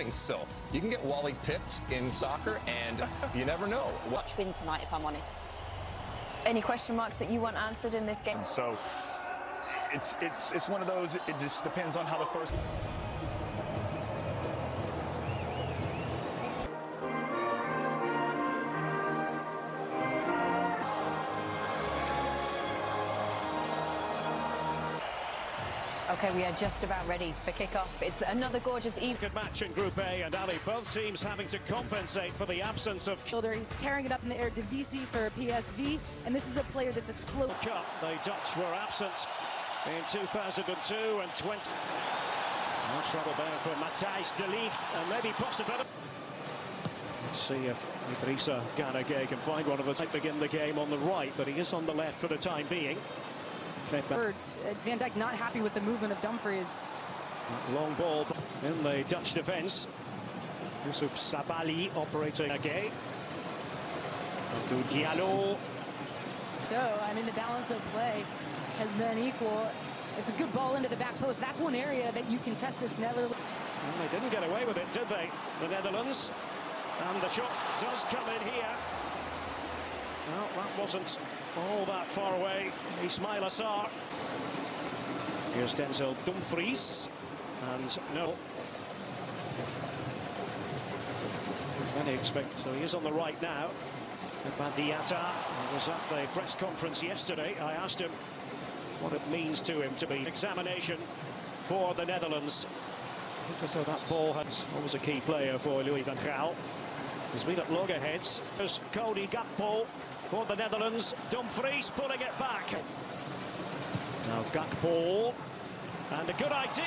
So you can get Wally pipped in soccer, and you never know. Watch win tonight, if I'm honest. Any question marks that you want answered in this game? So it's one of those. It just depends on how the first. Okay, we are just about ready for kickoff. It's another gorgeous evening. Good match in Group A, and Ali, both teams having to compensate for the absence of He's tearing it up in the air. Divisi for PSV, and this is a player that's exploded. Cup. The Dutch were absent in 2002 and 20. No trouble there for Matthijs de Ligt, and maybe possibility. Let's see if Idrissa Gana Gueye can find one of the to begin the game on the right, but he is on the left for the time being. Birds. Van Dijk not happy with the movement of Dumfries. Long ball in the Dutch defence. Yusuf Sabali operating again. To Diallo. So, I mean, the balance of play has been equal. It's a good ball into the back post. That's one area that you can test this Netherlands. Well, they didn't get away with it, did they? The Netherlands. And the shot does come in here. Well, that wasn't all that far away. Ismail Assar. Here's Denzel Dumfries. And no. Many expect, so he is on the right now. Badiata was at the press conference yesterday. I asked him what it means to him to be examination for the Netherlands. Because that ball has always a key player for Louis van Gaal. He's been at loggerheads. There's Cody Gakpo for the Netherlands. Dumfries pulling it back. Now Gakpo. And a good idea.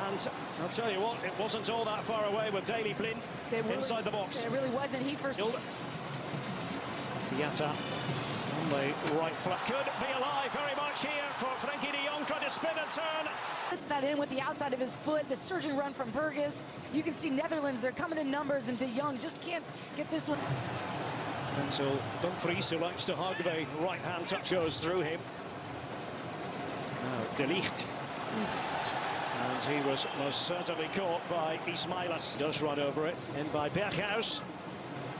And I'll tell you what, it wasn't all that far away with Daley Blind inside the box. It really wasn't. He first. Tiata on the right flank. Could be alive very much here for Frenkie de Jong, trying to spin and turn. Puts that in with the outside of his foot. The surging run from Burgess. You can see Netherlands, they're coming in numbers, and de Jong just can't get this one. Denzel Dumfries, who likes to hug the right-hand touch, goes through him. Now De Ligt. And he was most certainly caught by Ismailas. Does run over it. In by Berghuis.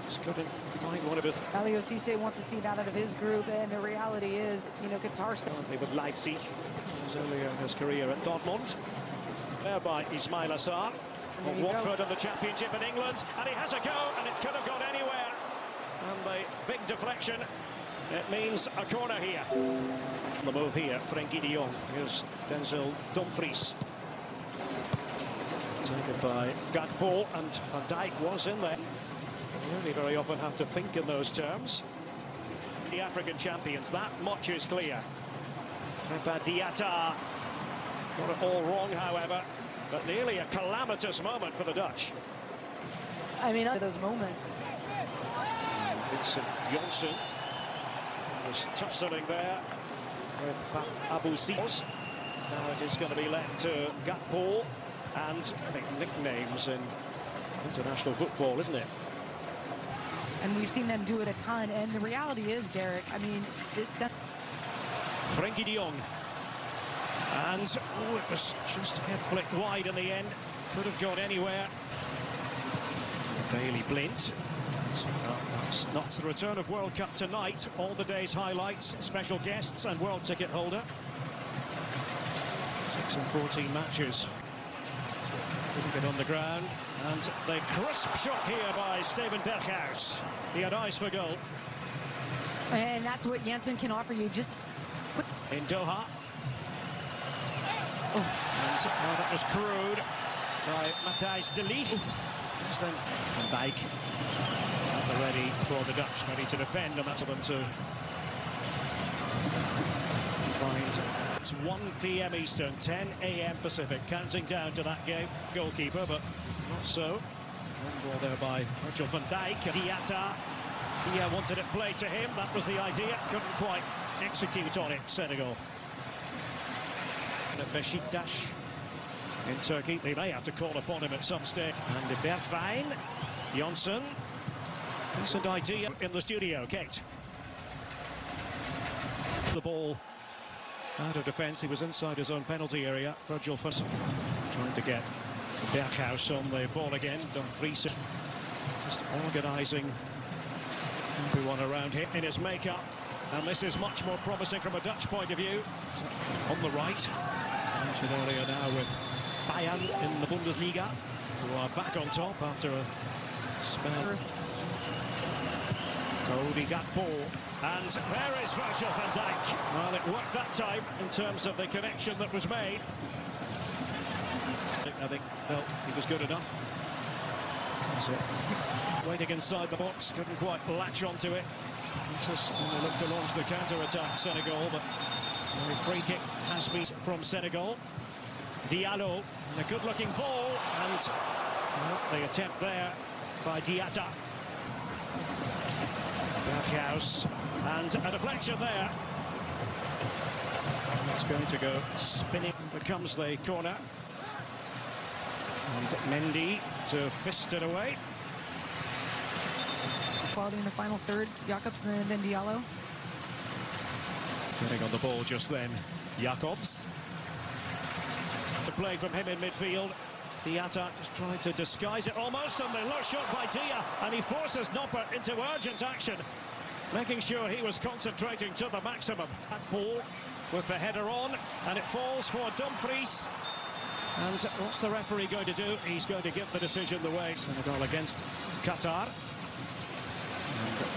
Just couldn't find one of his. Aliou Cisse wants to see that out of his group, and the reality is, you know, Qatar. With Leipzig. Was earlier in his career at Dortmund. There by Ismail Assar. Watford in the Championship in England. And he has a go, and it could have gone anywhere. And the big deflection. It means a corner here. The move here, Frenkie de Jong. Here's Denzel Dumfries. Taken by Gakpo, and Van Dijk was in there. You only very often have to think in those terms. The African champions, that much is clear. Badiata got it all wrong, however, but nearly a calamitous moment for the Dutch. I mean, those moments. Vincent Janssen was tussling there with Abu Ziyos. Now it is going to be left to Gakpo, and big nicknames in international football, isn't it? And we've seen them do it a ton, and the reality is, Derek, I mean, this... Frenkie de Jong. And oh, it was just head flicked wide in the end. Could have gone anywhere. Daley Blind. That's not the return of World Cup tonight. All the day's highlights, special guests and world ticket holder. 6 and 14 matches. Couldn't get on the ground. And the crisp shot here by Steven Berghuis. He had eyes for goal. And that's what Janssen can offer you. Just in Doha. Oh. And that was crude by Matthijs de Ligt. Then Van Dijk at the ready for the Dutch, ready to defend, and that's for them to find. It's 1 p.m. Eastern, 10 a.m. Pacific, counting down to that game. Goalkeeper, but not so. One ball there by Virgil van Dijk. Diata. Dia wanted it played to him. That was the idea. Couldn't quite execute on it, Senegal. And at Beşiktaş in Turkey, they may have to call upon him at some stage. And de Bergwijn, Janssen. Decent idea in the studio, Kate. The ball out of defence. He was inside his own penalty area. Virgil van trying to get Gоals on the ball again. Dumfries just organising everyone around him in his makeup. And this is much more promising from a Dutch point of view. On the right, mentioned earlier now with Bayern in the Bundesliga, who are back on top after a spell. Cody Gakpo, and there is Virgil van Dijk. Well, it worked that time in terms of the connection that was made. I think felt he was good enough. That's it. Waiting inside the box, couldn't quite latch onto it. This only looked to launch the counter-attack, Senegal, but the free kick has been from Senegal. Diallo, and a good-looking ball, and well, the attempt there by Diatta. Gоals, and a deflection there. It's going to go spinning. Becomes the corner. And Mendy to fist it away. Quality in the final third. Jacobs and then Diallo. Getting on the ball just then, Jacobs. The play from him in midfield. Diatta just trying to disguise it almost, and the low shot by Dia, and he forces Nopper into urgent action, making sure he was concentrating to the maximum. That ball with the header on, and it falls for Dumfries. And what's the referee going to do? He's going to give the decision the way. Senegal against Qatar.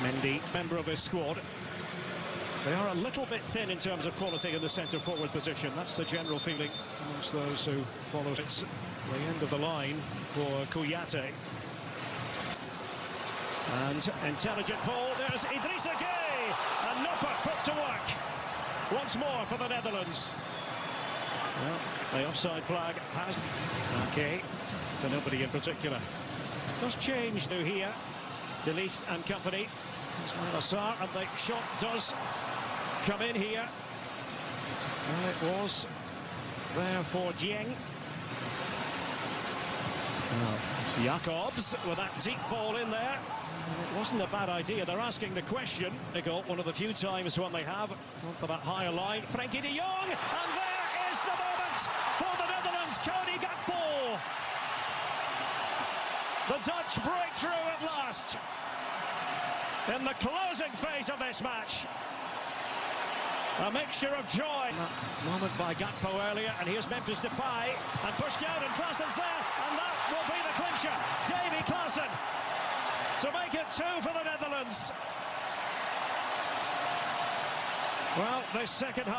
And Mendy, member of his squad. They are a little bit thin in terms of quality in the centre-forward position. That's the general feeling amongst those who follow. It's the end of the line for Kouyaté. And intelligent ball. There's Idrissa Gueye. And Nopper put to work. Once more for the Netherlands. Well, the offside flag has... Okay, to nobody in particular. Does change to here. De Ligt and company. Assar, and the shot does come in here. Well, it was there for Dieng. Jacobs with that deep ball in there. It wasn't a bad idea. They're asking the question. They got one of the few times when they have gone for that higher line. Frenkie de Jong, and there is the moment for the Netherlands. Cody Gakpo. The Dutch breakthrough at last in the closing phase of this match. A mixture of joy. Moment by Gakpo earlier, and here's Memphis Depay, and pushed out, and Klaasen's there, and that will be the clincher. Davy Klaasen to make it 2 for the Netherlands. Well, this second half.